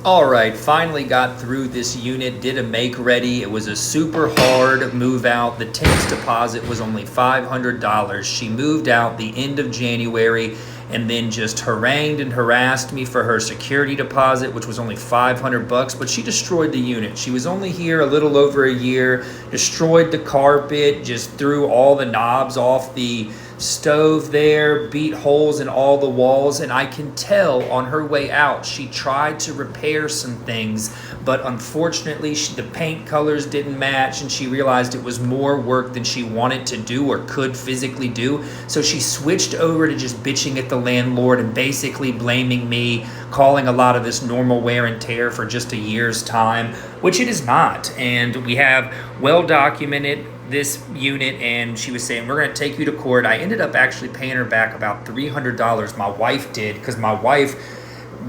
All right, finally got through this unit, did a make ready. It was a super hard move out. The tenant's deposit was only $500. She moved out the end of January and then just harangued and harassed me for her security deposit, which was only $500, but she destroyed the unit. She was only here a little over a year, destroyed the carpet, just threw all the knobs off the stove there, beat holes in all the walls, and I can tell on her way out she tried to repair some things, but unfortunately the paint colors didn't match, and she realized it was more work than she wanted to do or could physically do. So she switched over to just bitching at the landlord and basically blaming me, calling a lot of this normal wear and tear for just a year's time, which it is not. And we have well documented this unit, and she was saying, we're going to take you to court. I ended up actually paying her back about $300. My wife did, because my wife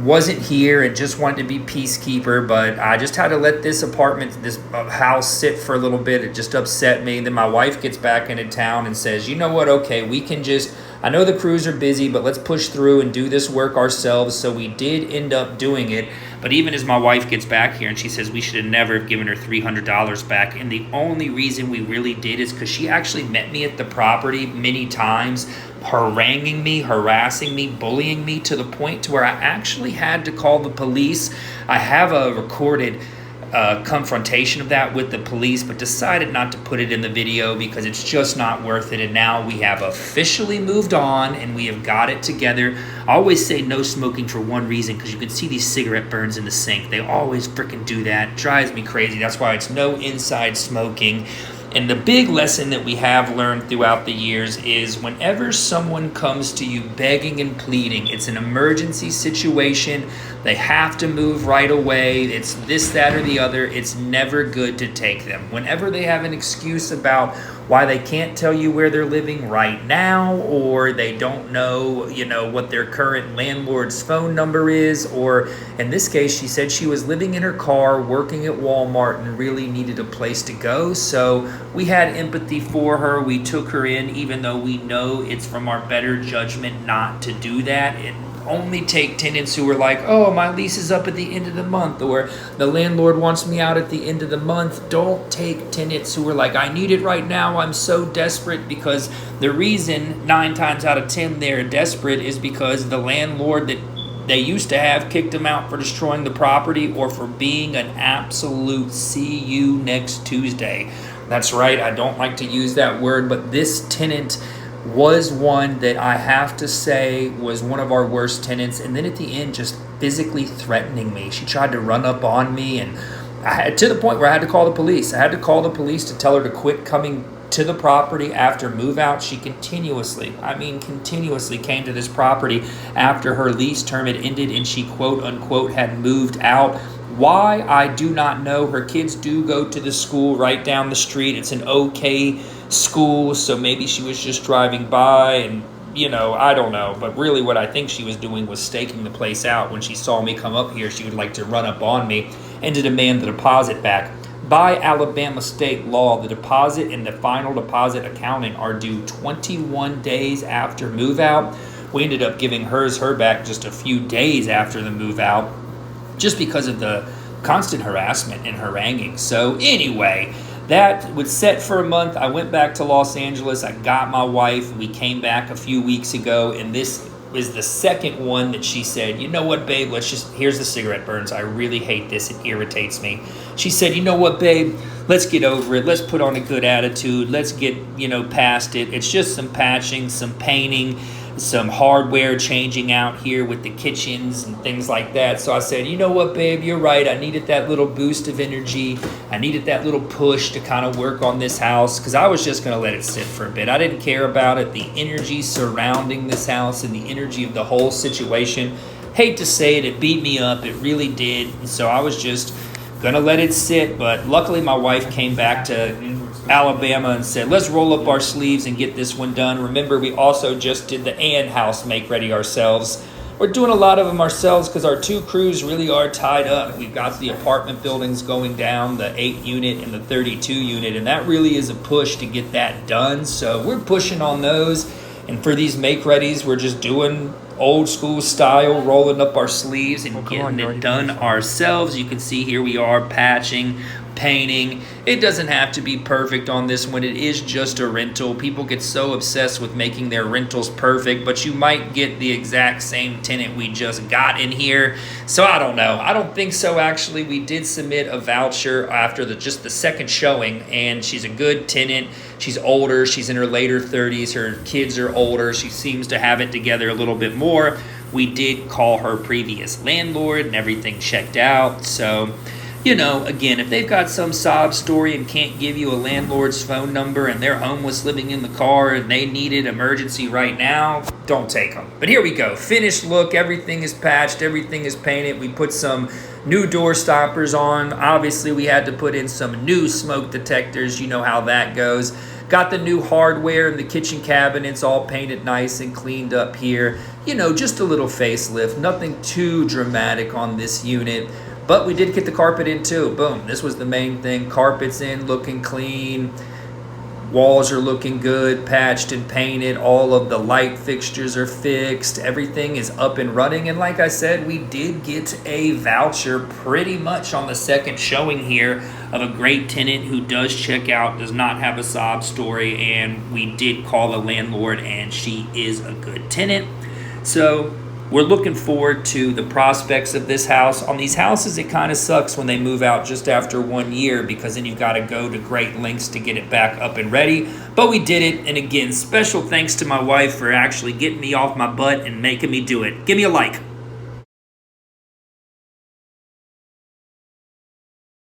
wasn't here and just wanted to be peacekeeper, but I just had to let this house sit for a little bit. It just upset me. Then my wife gets back into town and says, you know what, okay, we can just, I know the crews are busy, but let's push through and do this work ourselves. So we did end up doing it. But even as my wife gets back here and she says we should have never given her $300 back, and the only reason we really did is because she actually met me at the property many times, haranguing me, harassing me, bullying me, to the point to where I actually had to call the police. I have a recorded confrontation of that with the police, but decided not to put it in the video because it's just not worth it. And now we have officially moved on and we have got it together. I always say no smoking for one reason, because you can see these cigarette burns in the sink. They always freaking do that. It drives me crazy. That's why it's no inside smoking. And the big lesson that we have learned throughout the years is whenever someone comes to you begging and pleading, it's an emergency situation, they have to move right away, it's this, that, or the other, it's never good to take them. Whenever they have an excuse about why they can't tell you where they're living right now, or they don't know, what their current landlord's phone number is, or in this case, she said she was living in her car, working at Walmart, and really needed a place to go. So we had empathy for her. We took her in, even though we know it's from our better judgment not to do that. And only take tenants who are like, oh, my lease is up at the end of the month, or the landlord wants me out at the end of the month. Don't take tenants who are like, I need it right now, I'm so desperate, because the reason 9 times out of 10 they're desperate is because the landlord that they used to have kicked them out for destroying the property or for being an absolute see you next Tuesday. That's right, I don't like to use that word, but this tenant was one that I have to say was one of our worst tenants. And then at the end, just physically threatening me. She tried to run up on me, and to the point where I had to call the police. I had to call the police to tell her to quit coming to the property after move out. She continuously came to this property after her lease term had ended and she quote unquote had moved out. Why? I do not know. Her kids do go to the school right down the street. It's an okay school, so maybe she was just driving by and, I don't know. But really what I think she was doing was staking the place out. When she saw me come up here, she would like to run up on me and to demand the deposit back. By Alabama state law, the deposit and the final deposit accounting are due 21 days after move out. We ended up giving her back just a few days after the move out, just because of the constant harassment and haranguing. So anyway, that was set for a month. I went back to Los Angeles. I got my wife. We came back a few weeks ago, and this is the second one that she said, you know what, babe, here's the cigarette burns. I really hate this. It irritates me. She said, you know what, babe, let's get over it. Let's put on a good attitude. Let's get, past it. It's just some patching, some painting, some hardware changing out here with the kitchens and things like that. So I said, you know what, babe, you're right. I needed that little boost of energy. I needed that little push to kind of work on this house, because I was just going to let it sit for a bit. I didn't care about it. The energy surrounding this house and the energy of the whole situation, hate to say it, it beat me up. It really did. And so I was just going to let it sit. But luckily my wife came back to Alabama and said, let's roll up our sleeves and get this one done. Remember, we also just did the Ann house make ready ourselves. We're doing a lot of them ourselves because our 2 crews really are tied up. We've got the apartment buildings going down, the 8 unit and the 32 unit, and that really is a push to get that done. So we're pushing on those. And for these make readies, we're just doing old school style, rolling up our sleeves and come on, getting you it already done finished. ourselves. You can see here we are patching, painting. It doesn't have to be perfect on this one. It is just a rental. People get so obsessed with making their rentals perfect, but you might get the exact same tenant we just got in here. So I don't know. I don't think so, actually. We did submit a voucher after just the second showing, and she's a good tenant. She's older. She's in her later 30s. Her kids are older. She seems to have it together a little bit more. We did call her previous landlord, and everything checked out. So, you know, again, if they've got some sob story and can't give you a landlord's phone number and they're homeless living in the car and they need it emergency right now, don't take them. But here we go. Finished look. Everything is patched. Everything is painted. We put some new door stoppers on. Obviously, we had to put in some new smoke detectors. You know how that goes. Got the new hardware in the kitchen cabinets all painted nice and cleaned up here. You know, just a little facelift. Nothing too dramatic on this unit. But we did get the carpet in too. Boom. This was the main thing. Carpet's in, looking clean. Walls are looking good, patched and painted. All of the light fixtures are fixed. Everything is up and running. And like I said, we did get a voucher pretty much on the second showing here of a great tenant who does check out, does not have a sob story, and we did call the landlord, and she is a good tenant. So we're looking forward to the prospects of this house. On these houses, it kind of sucks when they move out just after 1 year, because then you've got to go to great lengths to get it back up and ready. But we did it, and again, special thanks to my wife for actually getting me off my butt and making me do it. Give me a like.